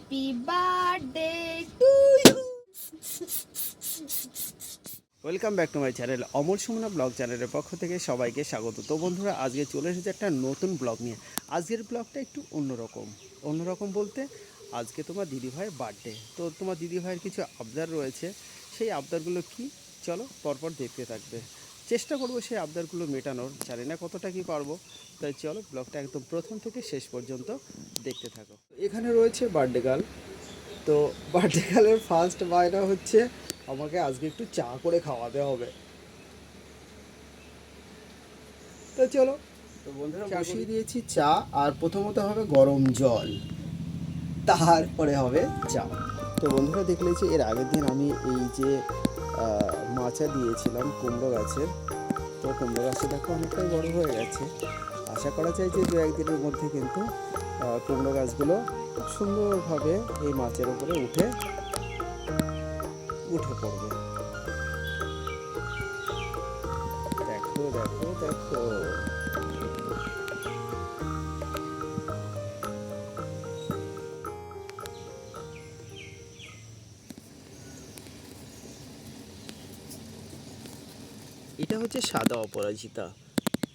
Happy birthday to you. Welcome back to my channel Amal Sumana blog চ্যানেলের পক্ষ থেকে সবাইকে স্বাগত। তো বন্ধুরা, আজকে চলে এসেছে একটা নতুন ব্লগ নিয়ে। আজকের ব্লগটা একটু অন্যরকম বলতে আজকে তোমার দিদিভাইয়ের বার্থডে। তো তোমার দিদিভাইয়ের কিছু আবদার রয়েছে, সেই আবদারগুলো কি চলো পরপর দেখতে থাকবে। চেষ্টা করবো সেই আবদারগুলো মেটানোর, জানি না কতটা কি পারবো। তাই চলো ব্লগটা একদম প্রথম থেকে শেষ পর্যন্ত দেখতে থাকো। এখানে রয়েছে বার্থডে গার্ল। তো বার্থডে গার্লের ফার্স্ট বায়না হচ্ছে আমাকে আজকে একটু চা করে খাওয়াতে হবে। তো চলো, তো বন্ধুরা বসিয়ে দিয়েছি চা, আর প্রথমত হবে গরম জল, তারপরে হবে চা। তো বন্ধুরা দেখলে যে এর আগের দিন আমি এই যে মাচা দিয়েছিলাম কুমড়ো গাছের, তো কুমড়ো গাছটা দেখো অনেকটাই বড় হয়ে গেছে। আশা করা যায় যে দু একদিনের মধ্যে কিন্তু কুমড়ো গাছগুলো খুব সুন্দরভাবে এই মাচের উপরে উঠে পড়বে। দেখো দেখো দেখো, এটা হচ্ছে সাদা অপরাজিতা।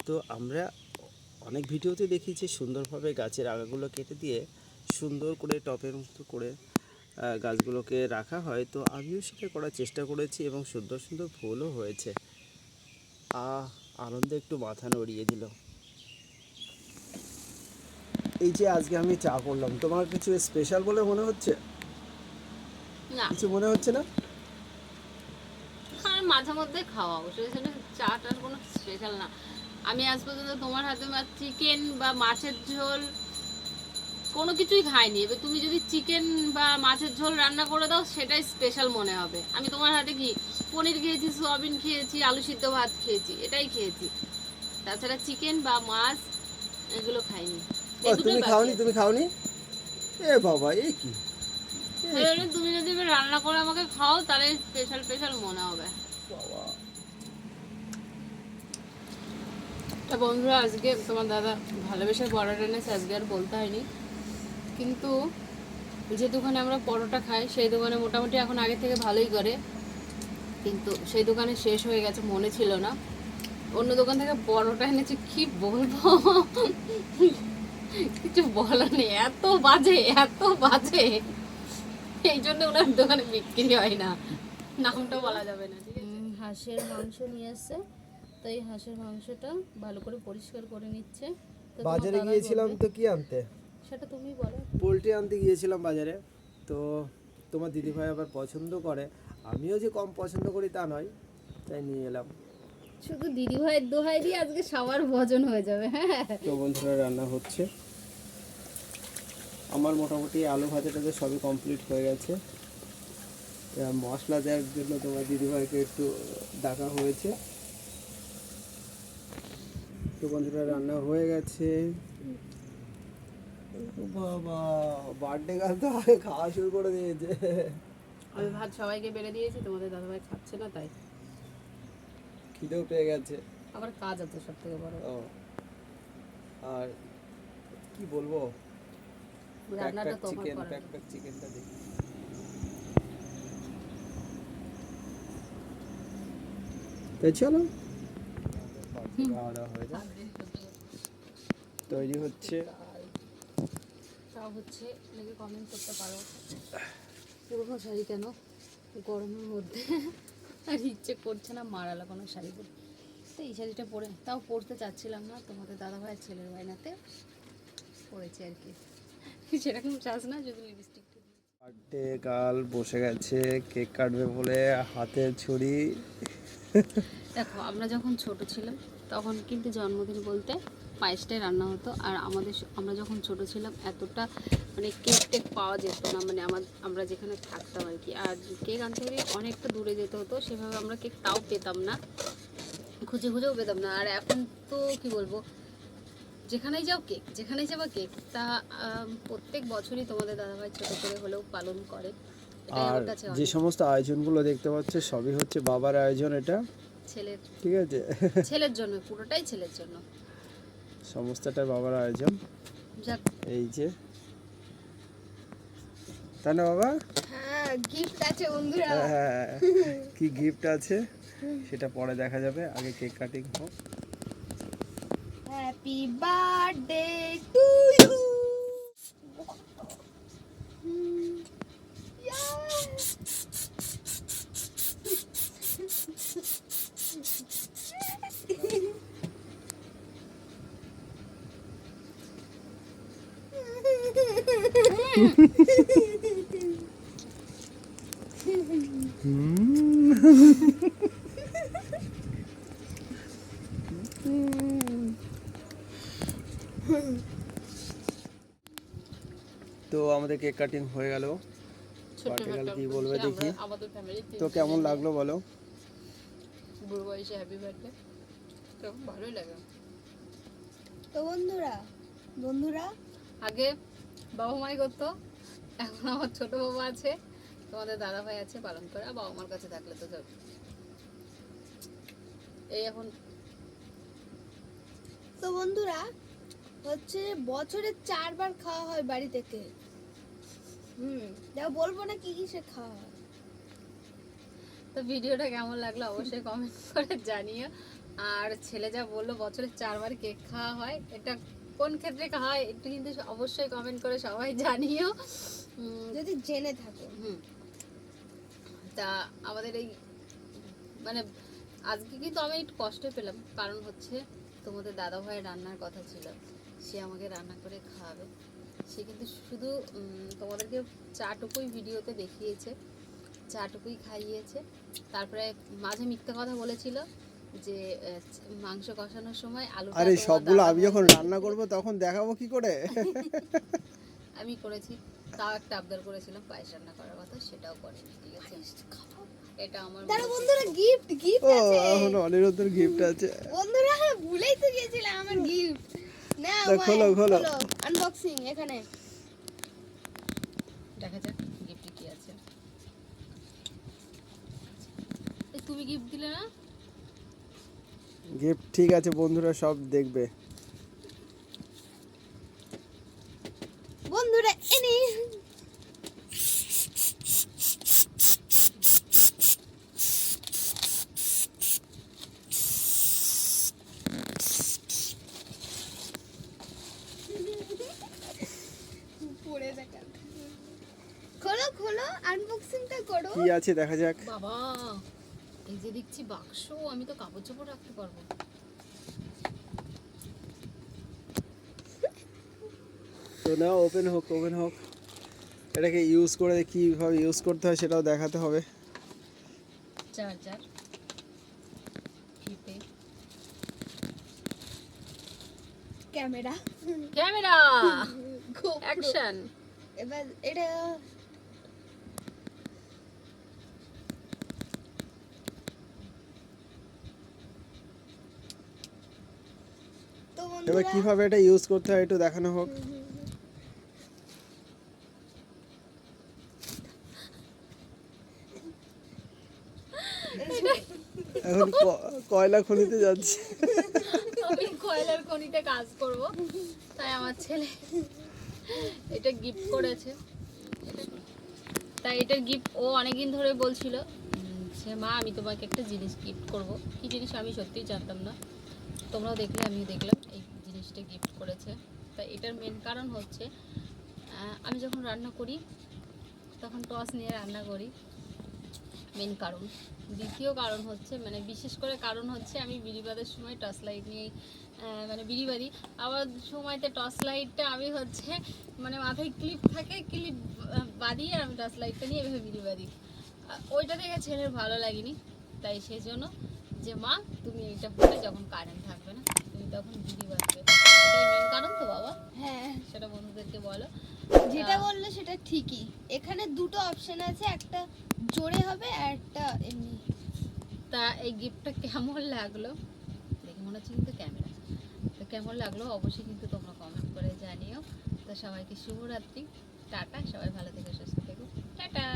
তো আমরা অনেক ভিডিওতে দেখি যে সুন্দরভাবে গাছের আগাগুলো কেটে দিয়ে সুন্দর করে টপের মতো করে গাছগুলোকে রাখা হয়। তো আমিও সেটা করার চেষ্টা করেছি এবং সুন্দর সুন্দর ফুলও হয়েছে। আনন্দে একটু মাথা নড়িয়ে দিল। এই যে আজকে আমি চা করলাম, তোমার কিছু স্পেশাল বলে মনে হচ্ছে? না, কিছু মনে হচ্ছে না? আর মাঝে মধ্যে খাওয়া, সেই জন্য চাটার কোনো স্পেশাল না। আমি আজ পর্যন্ত তোমার হাতে চিকেন বা মাছের ঝোল কোনো কিছুই খাইনি। এবার তুমি যদি চিকেন বা মাছের ঝোল রান্না করে দাও সেটাই স্পেশাল মনে হবে। আমি তোমার হাতে কি পনির খেয়েছি, সোয়াবিন খেয়েছি, আলু সিদ্ধ ভাত খেয়েছি, এটাই খেয়েছি। তাছাড়া চিকেন বা মাছ এগুলো খাইনি। এই দুটোই তুমি বাকি খাওনি? আছে। তুমি খাওনি? এ বাবা, এ কি! তুমি যদি এবার রান্না করে আমাকে খাও তাহলে স্পেশাল স্পেশাল মনে হবে। বাবা, তা বন্ধুরা, আজকে তোমার দাদা ভালোবেসে পরোটা এনেছে, আজকে আর বলতে হয়নি। কিন্তু যে দোকানে আমরা পরোটা খাই সেই দোকানে মোটামুটি এখন আগে থেকে ভালোই করে, কিন্তু সেই দোকানে শেষ হয়ে গেছে, মনে ছিল না। অন্য দোকান থেকে পরোটা এনেছে, কি বলবো, কিছু বলার নেই, এত বাজে এত বাজে। এই জন্য ওনার দোকানে বিক্রি হয় না, নামটা বলা যাবে না, ঠিক আছে। হাঁসের মাংস নিয়ে এসছে, তো এই হাঁসের মাংসটা ভালো করে পরিষ্কার করে নিচ্ছে। তো তোমার বাজারে দাদা গিয়েছিলাম বলবে, তো কি আনতে? সেটা তুমি বলো। পোলট্রি আনতে গিয়েছিলাম বাজারে। তো তোমার দিদিভাই আবার পছন্দ করে, আমিও যে কম পছন্দ করি তা নয়, তাই নিয়ে এলাম। শুধু দিদি ভাইয়ের দোহাই দিয়ে আজকে সবার ভোজন হয়ে যাবে। হ্যাঁ, তো বন্ধুরা, রান্না হচ্ছে। আমার মোটামুটি আলু ভাজাটাতে সবই কমপ্লিট হয়ে গেছে। এবার মশলা দেওয়ার জন্য তোমার দিদিভাইকে একটু ডাকা হয়েছে। তো বন্ধুরা, রান্না হয়ে গেছে। বাবা, বার্থডে গাল তো আগে খাওয়া শুরু করে দিয়েছে। আমি ভাত সবাইকে বেড়ে দিয়েছি, তোমাদের দাদাভাই খাচ্ছে না, তাই খিদেও পেয়ে গেছে। আবার কাজ আছে সব থেকে বড়। ও, আর কি বলবো, রান্নাটা তোমার চিকেন, করা। প্যাক চিকেনটা দেখি। তো চলো, খাওয়া দাওয়া হয়ে যায়, তৈরি হচ্ছে। তাও হচ্ছে, লেগে কমেন্ট করতে পারো পুরোনো শাড়ি কেন গরমের মধ্যে আর ইচ্ছে করছে না মারালা কোনো শাড়ি পরে। তো এই শাড়িটা পরে, তাও পরতে চাচ্ছিলাম না, তোমাদের দাদাভাইয়ের ছেলের বায়নাতে পরেছি আর কি। সেরকম চাস না, যদি লিপস্টিক। বার্থডে গার্ল বসে গেছে কেক কাটবে বলে, হাতে ছুরি। দেখো, আমরা যখন ছোট ছিলাম তখন কিন্তু জন্মদিন বলতে পায়েসটাই রান্না হতো। আর আমরা যখন ছোট ছিলাম এতটা মানে কেক টেক পাওয়া যেত না, মানে আমরা যেখানে থাকতাম আর কি। আর কেক আনতে গেলে অনেকটা দূরে যেতে হতো, সেভাবে আমরা কেক তাও পেতাম না, খুঁজে খুঁজেও পেতাম না। আর এখন তো কি বলবো, যেখানেই যাবা কেক, তা প্রত্যেক বছরই তোমাদের দাদাভাই ছোট করে হলেও পালন করে, এটাই আর আমার কাছে যে অনেক। সমস্ত আয়োজনগুলো দেখতে পাচ্ছে সবই হচ্ছে বাবার আয়োজন, এটা ছেলের ঠিক আছে। ছেলের জন্য, পুরোটাই ছেলের জন্য, সমস্তটা বাবার আয়োজন। যাক। এই যে তাই না বাবা? হ্যাঁ গিফট আছে বন্ধুরা। হ্যাঁ, কি গিফট আছে সেটা পরে দেখা যাবে, আগে কেক কাটিং হোক। Happy birthday to you. তো আমাদের কেক কাটিং হয়ে গেল। ছোট্টখাটো কি বলবে দেখি। আমাদের ফ্যামিলি তো কেমন লাগলো বলো? বুড়ো বয়সে হ্যাপি বার্থডে, তো ভালোই লাগে। তো বন্ধুরা আগে বাবা মাই করতো, এখন আমার ছোট বাবা আছে, তোমাদের দাদা ভাই আছে পালন করে, আর বাবা মার কাছে থাকলে তো এই এখন। তো বন্ধুরা হচ্ছে বছরে 4 বার খাওয়া হয় বাড়ি থেকে। দেখো বলবো না কি সে খাওয়া হয়। তো ভিডিওটা কেমন লাগলো অবশ্যই কমেন্ট করে জানিও। আর ছেলে যা বললো বছরে 4 বার কেক খাওয়া হয়, এটা কোন ক্ষেত্রে খাওয়া হয় একটু কিন্তু অবশ্যই কমেন্ট করে সবাই জানিও যদি জেনে থাকো। তা আমাদের এই মানে আজকে কিন্তু আমি একটু কষ্ট পেলাম, কারণ হচ্ছে তোমাদের দাদা ভাইয়ের রান্নার কথা ছিল, সে আমাকে রান্না করে খাওয়াবে। সে কিন্তু শুধু তোমাদেরকে চাটুকুই ভিডিওতে দেখিয়েছে, চাটুকুই খাইয়েছে। তারপরে মাঝে মিথ্যে কথা বলেছিল যে মাংস কষানোর সময় আলু। আরে সবগুলো আমি যখন রান্না করব তখন দেখাবো কি করে? আমি করেছি, তাও একটা আবদার করেছিলাম পায়েস রান্না করার কথা, সেটাও করেনি। ঠিক আছে, এটা আমার তারা বন্ধুরা গিফট ও আছে। এখন অনিরুদ্ধের গিফট আছে বন্ধুরা ভুলেই তো গিয়েছিলাম আমার গিফট। না খোলো আনবক্সিং এখানে দেখা যাক গিফটে কি আছে। তুমি গিফট দিলে না? গিফট ঠিক আছে, বন্ধুরা সব দেখবে। বন্ধুরা এনে পড়ে দেখা। খোলো আনবক্সিংটা করো। কি আছে দেখা যাক। বাবা এই যে দেখছি বাক্স, আমি তো কাপড় চোপড় রাখতে পারবো। তো না, ওপেন হোক। এটাকে ইউজ করে কিভাবে ইউজ করতে হয় সেটাও দেখাতে হবে। চার্জার, ফিতে, ক্যামেরা অ্যাকশন। এবার এটা তো এবার বন্ধুরা কিভাবে এটা ইউজ করতে হয় একটু দেখানো হোক। এখন কয়লা খনিতে যাচ্ছে। আমি কয়লার খনিতে কাজ করব, তাই আমার ছেলে এটা গিফট করেছে। তাই এটার গিফট ও অনেকদিন ধরে বলছিল যে মা আমি তোমাকে একটা জিনিস গিফট করব। কি জিনিস আমি সত্যিই জানতাম না, তোমরাও দেখলে আমিও দেখলাম এই জিনিসটা গিফট করেছে। তাই এটার মেন কারণ হচ্ছে আমি যখন রান্না করি তখন টস নিয়ে রান্না করি, মেন কারণ। দ্বিতীয় কারণ হচ্ছে মানে বিশেষ করে কারণ হচ্ছে আমি বিড়িবাদের সময় টর্চ লাইট নিয়ে মানে বিড়িবাদি, আবার সময়তে টর্চ লাইটটা আমি হচ্ছে মানে মাথায় ক্লিপ থাকে, ক্লিপ বাঁধিয়ে আমি টর্চ লাইটটা নিয়ে এভাবে বিড়িবাদি। ওইটা দেখে ছেলের ভালো লাগেনি, তাই সেই জন্য যে মা তুমি এইটা পরে যখন কারেন্ট থাকবে না তুমি তখন বিড়ি বাঁধবে, এটাই মেন কারণ। তো বাবা হ্যাঁ সেটা বন্ধুদেরকে বলো। যেটা বললে সেটা ঠিকই। এখানে দুটো অপশন আছে, একটা জোরে হবে আর একটা এমনি। তা এই গিফটটা কেমন লাগলো দেখে মনে হচ্ছে কিন্তু ক্যামেরা, তো কেমন লাগলো অবশ্যই কিন্তু তোমরা কমেন্ট করে জানিও। তো সবাইকে শুভরাত্রি, টাটা, সবাই ভালো থেকো সুস্থ থেকো, টাটা।